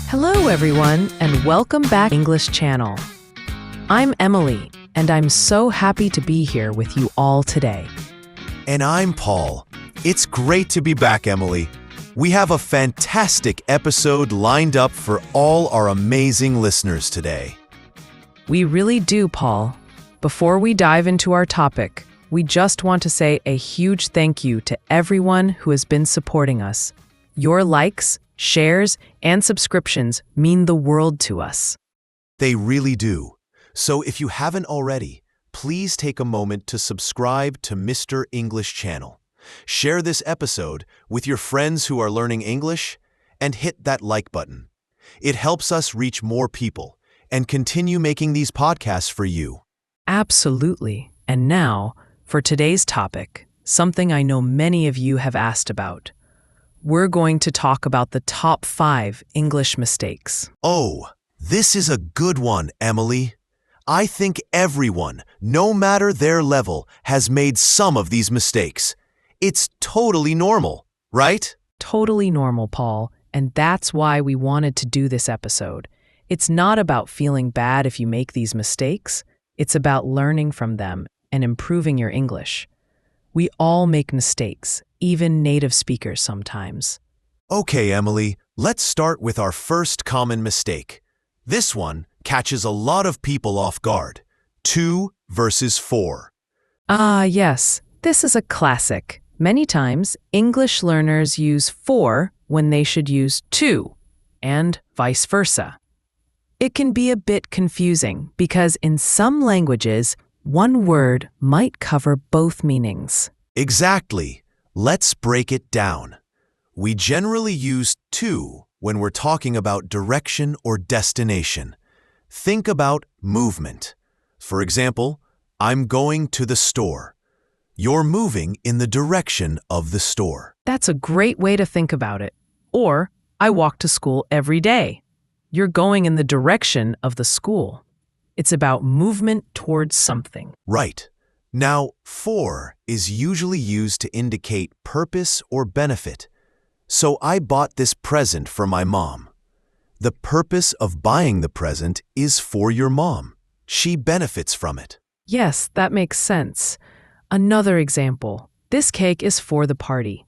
Hello, everyone, and welcome back to English Channel. I'm Emily, and I'm so happy to be here with you all today. And I'm Paul. It's great to be back, Emily. We have a fantastic episode lined up for all our amazing listeners today. We really do, Paul. Before we dive into our topic, we just want to say a huge thank you to everyone who has been supporting us. Your likes, shares, and subscriptions mean the world to us. They really do. So if you haven't already, please take a moment to subscribe to Mr. English Channel. Share this episode with your friends who are learning English and hit that like button. It helps us reach more people and continue making these podcasts for you. Absolutely. And now, for today's topic, something I know many of you have asked about. We're going to talk about the top 5 English mistakes. Oh, this is a good one, Emily. I think everyone, no matter their level, has made some of these mistakes. It's totally normal, right? Totally normal, Paul, and that's why we wanted to do this episode. It's not about feeling bad if you make these mistakes. It's about learning from them and improving your English. We all make mistakes, even native speakers sometimes. Okay, Emily, let's start with our first common mistake. This one catches a lot of people off guard. 2 versus 4. Yes, this is a classic. Many times, English learners use 4 when they should use 2, and vice versa. It can be a bit confusing because in some languages, one word might cover both meanings. Exactly. Let's break it down. We generally use 2 when we're talking about direction or destination. Think about movement. For example, I'm going to the store. You're moving in the direction of the store. That's a great way to think about it. Or, I walk to school every day. You're going in the direction of the school. It's about movement towards something. Right. Now, 4 is usually used to indicate purpose or benefit. So I bought this present for my mom. The purpose of buying the present is for your mom. She benefits from it. Yes, that makes sense. Another example. This cake is for the party.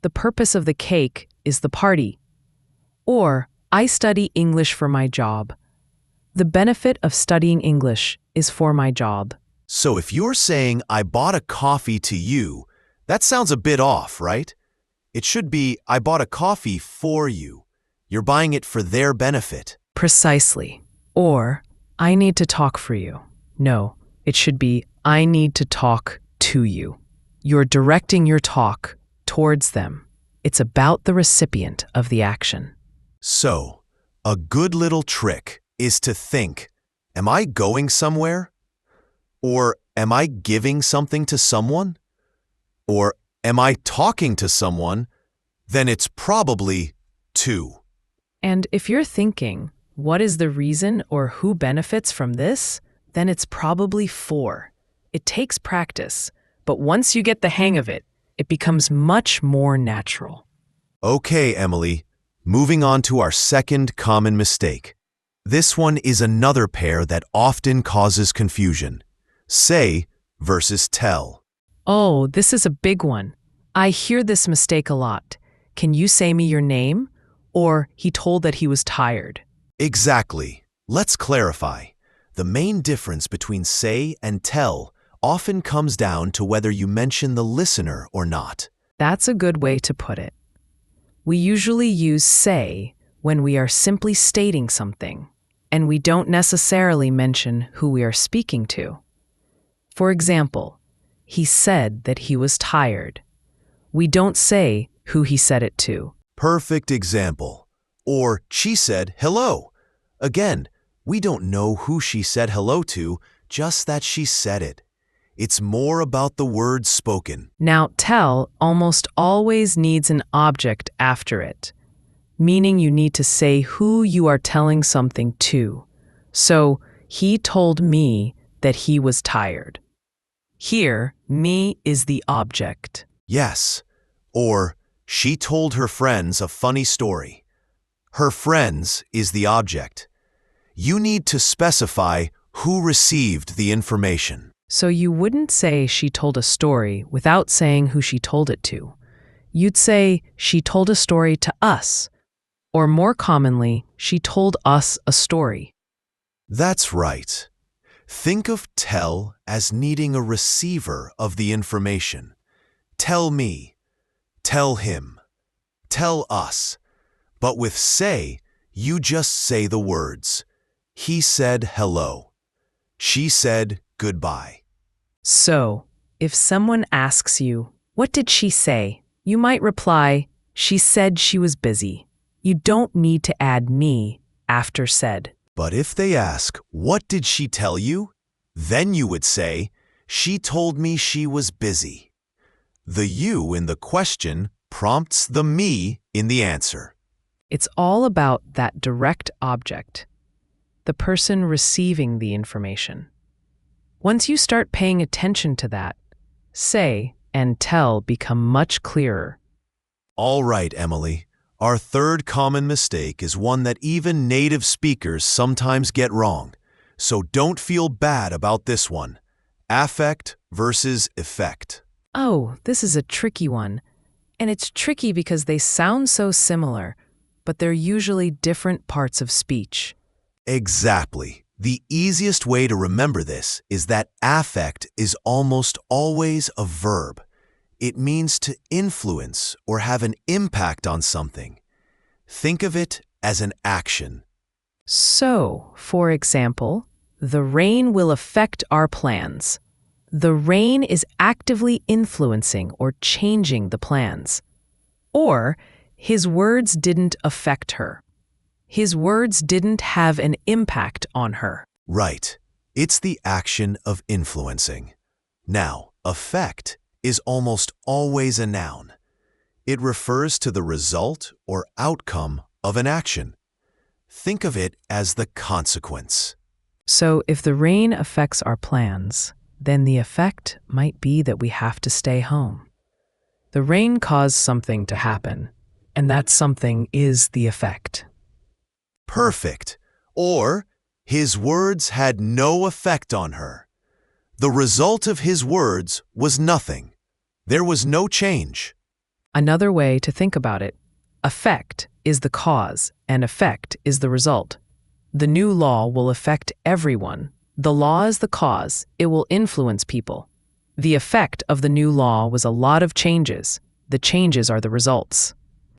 The purpose of the cake is the party. Or, I study English for my job. The benefit of studying English is for my job. So if you're saying, I bought a coffee to you, that sounds a bit off, right? It should be, I bought a coffee for you. You're buying it for their benefit. Precisely. Or, I need to talk for you. No, it should be, I need to talk to you. You're directing your talk towards them. It's about the recipient of the action. So, a good little trick is to think, am I going somewhere? Or am I giving something to someone? Or am I talking to someone? Then it's probably 2. And if you're thinking, what is the reason or who benefits from this? Then it's probably 4. It takes practice, but once you get the hang of it, it becomes much more natural. Okay, Emily, moving on to our second common mistake. This one is another pair that often causes confusion. Say versus tell. Oh, this is a big one. I hear this mistake a lot. Can you say me your name? Or he told that he was tired. Exactly. Let's clarify. The main difference between say and tell often comes down to whether you mention the listener or not. That's a good way to put it. We usually use say when we are simply stating something, and we don't necessarily mention who we are speaking to. For example, he said that he was tired. We don't say who he said it to. Perfect example. Or she said hello. Again, we don't know who she said hello to, just that she said it. It's more about the words spoken. Now, tell almost always needs an object after it, meaning you need to say who you are telling something to. So, he told me that he was tired. Here, me is the object. Yes. Or she told her friends a funny story. Her friends is the object. You need to specify who received the information. So you wouldn't say she told a story without saying who she told it to. You'd say she told a story to us, or more commonly, she told us a story. That's right. Think of tell as needing a receiver of the information. Tell me, tell him, tell us. But with say, you just say the words. He said hello. She said goodbye. So, if someone asks you, "What did she say?" you might reply, "She said she was busy." You don't need to add me after said. But if they ask, what did she tell you? Then you would say, she told me she was busy. The you in the question prompts the me in the answer. It's all about that direct object, the person receiving the information. Once you start paying attention to that, say and tell become much clearer. All right, Emily. Our third common mistake is one that even native speakers sometimes get wrong. So don't feel bad about this one. Affect versus effect. Oh, this is a tricky one. And it's tricky because they sound so similar, but they're usually different parts of speech. Exactly. The easiest way to remember this is that affect is almost always a verb. It means to influence or have an impact on something. Think of it as an action. So, for example, the rain will affect our plans. The rain is actively influencing or changing the plans. Or, his words didn't affect her. His words didn't have an impact on her. Right. It's the action of influencing. Now, effect is almost always a noun. It refers to the result or outcome of an action. Think of it as the consequence. So if the rain affects our plans, then the effect might be that we have to stay home. The rain caused something to happen, and that something is the effect. Perfect. Or, his words had no effect on her. The result of his words was nothing. There was no change. Another way to think about it, effect is the cause and effect is the result. The new law will affect everyone. The law is the cause. It will influence people. The effect of the new law was a lot of changes. The changes are the results.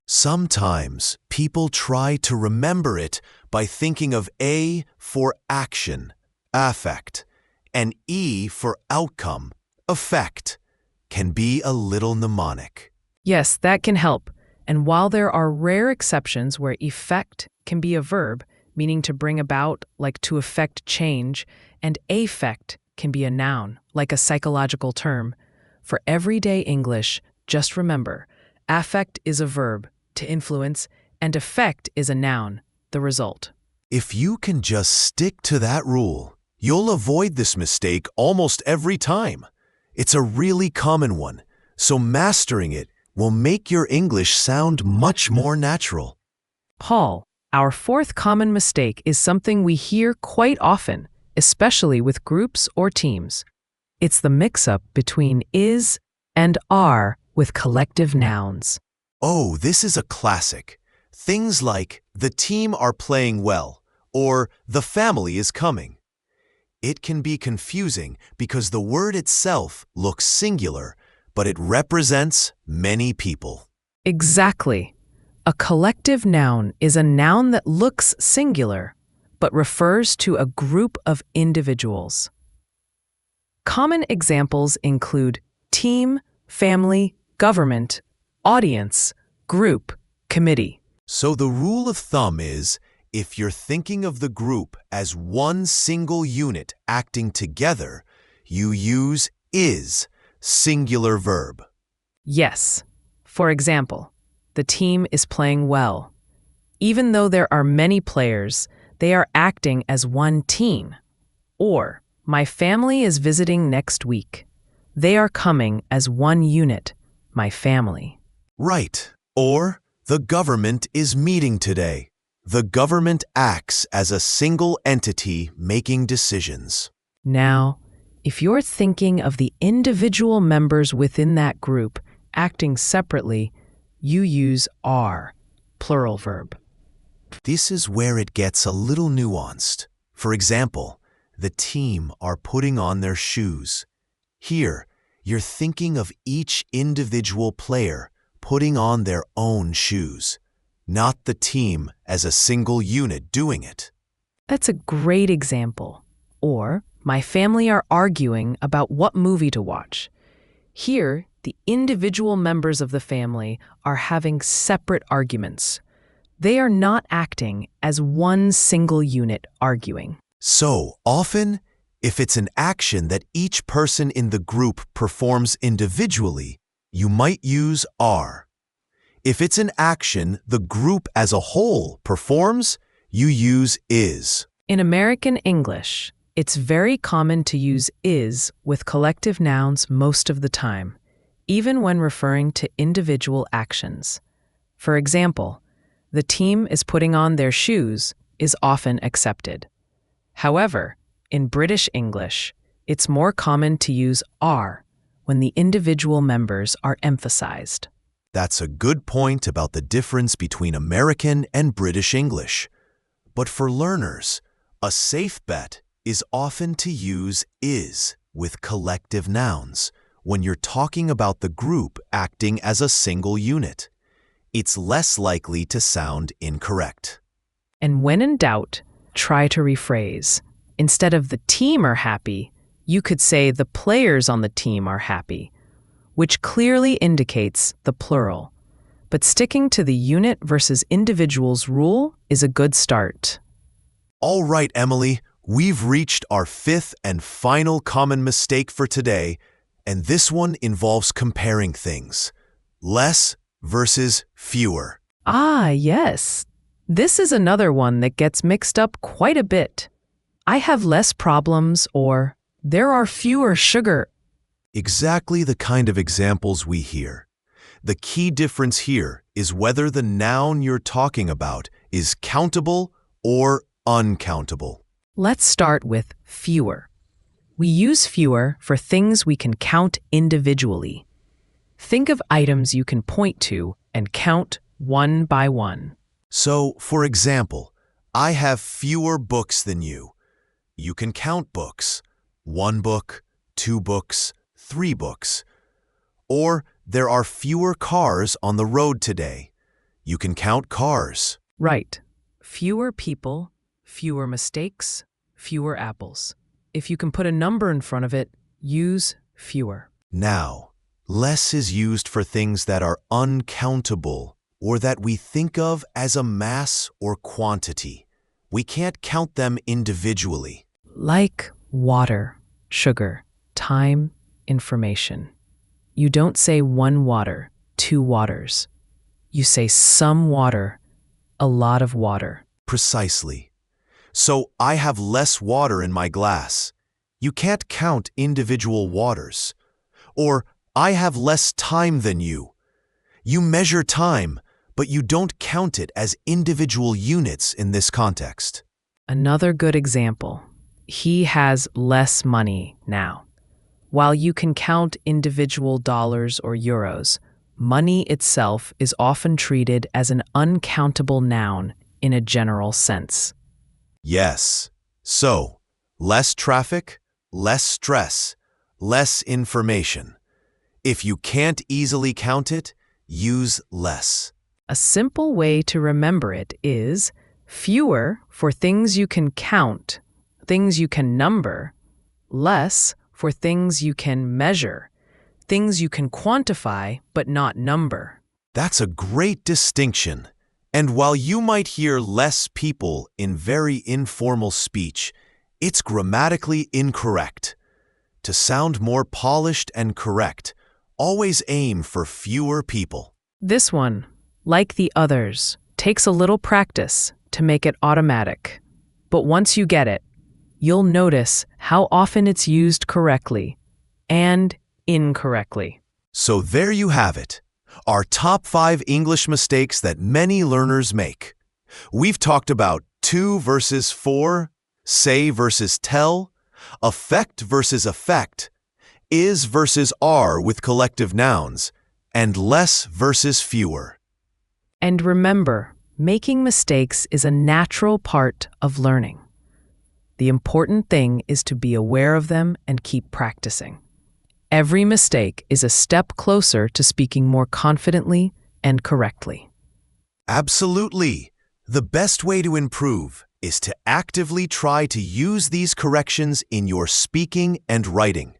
Sometimes people try to remember it by thinking of A for action, affect, and E for outcome, effect, can be a little mnemonic. Yes, that can help. And while there are rare exceptions where effect can be a verb, meaning to bring about, like to effect change, and affect can be a noun, like a psychological term, for everyday English, just remember, affect is a verb, to influence, and effect is a noun, the result. If you can just stick to that rule, you'll avoid this mistake almost every time. It's a really common one, so mastering it will make your English sound much more natural. Paul, our fourth common mistake is something we hear quite often, especially with groups or teams. It's the mix-up between is and are with collective nouns. Oh, this is a classic. Things like, the team are playing well, or the family is coming. It can be confusing because the word itself looks singular, but it represents many people. Exactly. A collective noun is a noun that looks singular, but refers to a group of individuals. Common examples include team, family, government, audience, group, committee. So the rule of thumb is, if you're thinking of the group as one single unit acting together, you use is, singular verb. Yes. For example, the team is playing well. Even though there are many players, they are acting as one team. Or, my family is visiting next week. They are coming as one unit, my family. Right. Or, the government is meeting today. The government acts as a single entity making decisions. Now, if you're thinking of the individual members within that group acting separately, you use are, plural verb. This is where it gets a little nuanced. For example, the team are putting on their shoes. Here, you're thinking of each individual player putting on their own shoes, not the team as a single unit doing it. That's a great example. Or, my family are arguing about what movie to watch. Here, the individual members of the family are having separate arguments. They are not acting as one single unit arguing. So, often, if it's an action that each person in the group performs individually, you might use are. If it's an action the group as a whole performs, you use is. In American English, it's very common to use is with collective nouns most of the time, even when referring to individual actions. For example, the team is putting on their shoes is often accepted. However, in British English, it's more common to use are when the individual members are emphasized. That's a good point about the difference between American and British English. But for learners, a safe bet is often to use is with collective nouns when you're talking about the group acting as a single unit. It's less likely to sound incorrect. And when in doubt, try to rephrase. Instead of the team are happy, you could say the players on the team are happy, which clearly indicates the plural. But sticking to the unit versus individuals rule is a good start. All right, Emily, we've reached our fifth and final common mistake for today, and this one involves comparing things. Less versus fewer. Ah, yes. This is another one that gets mixed up quite a bit. I have less problems, or there are fewer sugar. Exactly the kind of examples we hear. The key difference here is whether the noun you're talking about is countable or uncountable. Let's start with fewer. We use fewer for things we can count individually. Think of items you can point to and count one by one. So, for example, I have fewer books than you. You can count books. 1 book, 2 books, 3 books. Or there are fewer cars on the road today. You can count cars. Right. Fewer people, fewer mistakes, fewer apples. If you can put a number in front of it, use fewer. Now, less is used for things that are uncountable or that we think of as a mass or quantity. We can't count them individually. Like water, sugar, time, information. You don't say 1 water, 2 waters. You say some water, a lot of water. Precisely. So I have less water in my glass. You can't count individual waters. Or I have less time than you. You measure time, but you don't count it as individual units in this context. Another good example. He has less money now. While you can count individual dollars or euros, money itself is often treated as an uncountable noun in a general sense. Yes. So, less traffic, less stress, less information. If you can't easily count it, use less. A simple way to remember it is fewer for things you can count, things you can number, less for things you can measure, things you can quantify but not number. That's a great distinction. And while you might hear less people in very informal speech, it's grammatically incorrect. To sound more polished and correct, always aim for fewer people. This one, like the others, takes a little practice to make it automatic. But once you get it, you'll notice how often it's used correctly and incorrectly. So there you have it, our top 5 English mistakes that many learners make. We've talked about to versus for, say versus tell, affect versus affect, is versus are with collective nouns, and less versus fewer. And remember, making mistakes is a natural part of learning. The important thing is to be aware of them and keep practicing. Every mistake is a step closer to speaking more confidently and correctly. Absolutely. The best way to improve is to actively try to use these corrections in your speaking and writing.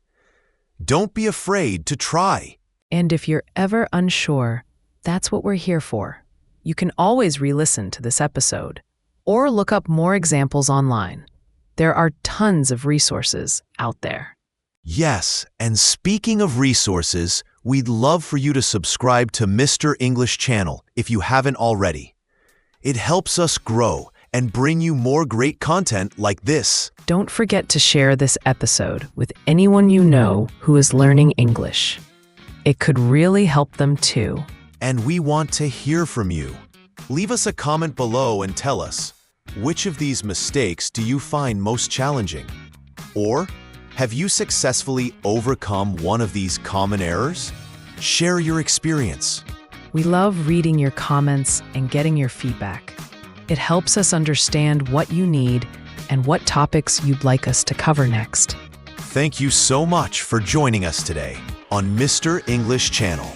Don't be afraid to try. And if you're ever unsure, that's what we're here for. You can always re-listen to this episode or look up more examples online. There are tons of resources out there. Yes, and speaking of resources, we'd love for you to subscribe to Mr. English channel if you haven't already. It helps us grow and bring you more great content like this. Don't forget to share this episode with anyone you know who is learning English. It could really help them too. And we want to hear from you. Leave us a comment below and tell us, which of these mistakes do you find most challenging? Or have you successfully overcome one of these common errors? Share your experience. We love reading your comments and getting your feedback. It helps us understand what you need and what topics you'd like us to cover next. Thank you so much for joining us today on Mr. English Channel.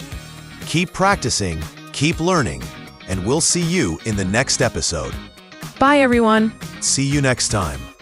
Keep practicing, keep learning, and we'll see you in the next episode. Bye, everyone. See you next time.